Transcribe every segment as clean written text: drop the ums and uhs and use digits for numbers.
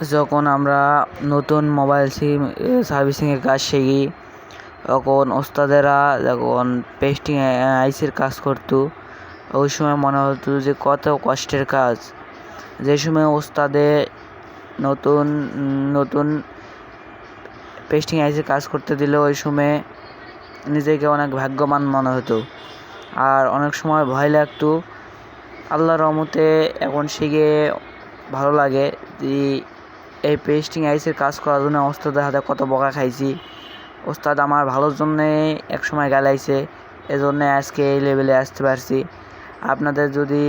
যখন আমরা নতুন মোবাইল সিম সার্ভিসিংয়ের কাজ শিখি, তখন ওস্তাদেরা যখন পেস্টিং আইসির কাজ করতো, ওই সময় মনে হতো যে কত কষ্টের কাজ। যে সময় ওস্তাদে নতুন নতুন পেস্টিং আইসির কাজ করতে দিলে ওই সময় নিজেকে অনেক ভাগ্যবান মনে হতো, আর অনেক সময় ভয় লাগতো। আল্লাহর রহমতে এখন শিখে ভালো লাগে যে এই পেস্টিং আইসির কাজ করার জন্য ওস্তাদের হাতে কত বকা খাইছি। ওস্তাদ আমার ভালোর জন্যে একসময় গালাইছে, এজন্যে আজকে এই লেভেলে আসতে পারছি। আপনাদের যদি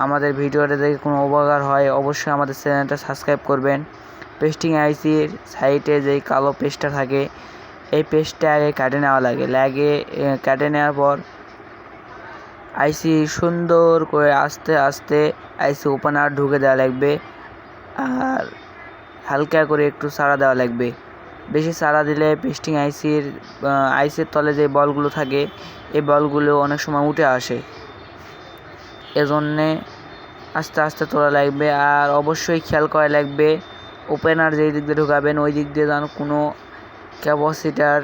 আমাদের ভিডিওটা দেখে কোনো উপকার হয়, অবশ্যই আমাদের চ্যানেলটা সাবস্ক্রাইব করবেন। পেস্টিং আইসির সাইডে যেই কালো পেস্টটা থাকে, এই পেস্টটা আগে কাটে নেওয়া লাগে। কাটে নেওয়ার পর আইসি সুন্দর করে আস্তে আস্তে আইসি ওপেনার ঢুকে দেওয়া লাগবে, আর হালকা করে একটু সাড়া দেওয়া লাগবে। বেশি সাড়া দিলে পেস্টিং আইসির তলে যে বলগুলো থাকে, এই বলগুলো অনেক সময় উঠে আসে। এজন্যে আস্তে আস্তে তোলা লাগবে, আর অবশ্যই খেয়াল করা লাগবে ওপেনার যেই দিক দিয়ে ঢুকাবেন ওই দিক দিয়ে যেন কোনো ক্যাপাসিটার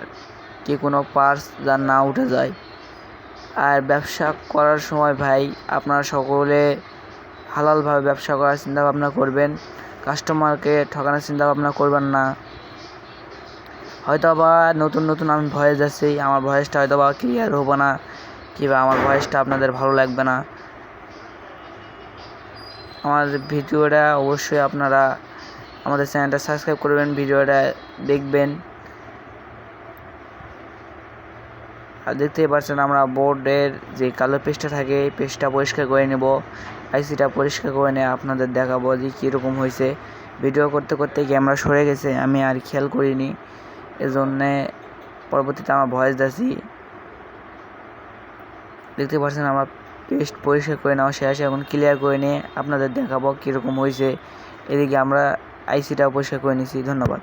কি কোনো পার্টস যেন না উঠে যায়। আর ব্যবসা করার সময় ভাই, আপনারা সকলে হালালভাবে ব্যবসা করার চিন্তাভাবনা করবেন, কাস্টমারকে ঠকানোর চিন্তাভাবনা করবেন না। হয়তো বা নতুন আমি ভয়েস যাচ্ছি, আমার ভয়েসটা হয়তো বা ক্লিয়ার হবো না, কিংবা আমার ভয়েসটা আপনাদের ভালো লাগবে না। আমার ভিডিওটা অবশ্যই আপনারা আমাদের চ্যানেলটা সাবস্ক্রাইব করবেন, ভিডিওটা দেখবেন। আর দেখতেই পাচ্ছেন আমরা বোর্ডের যে কালো পেজটা থাকে, এই পেজটা পরিষ্কার করে নেব, আইসিটা পরিষ্কার করে নিয়ে আপনাদের দেখাবো যে কীরকম হয়েছে। ভিডিও করতে করতে ক্যামেরা সরে গেছে, আমি আর খেয়াল করিনি, এজন্যে পরবর্তীতে আমার ভয়েস দিয়েছি। দেখতে পাচ্ছেন আমার পেস্ট পরিষ্কার করে নেওয়া শেষ, এখন ক্লিয়ার করে নিয়ে আপনাদের দেখাবো কীরকম হয়েছে। এদিকে আমরা আইসিটাও পরিষ্কার করে নিয়েছি। ধন্যবাদ।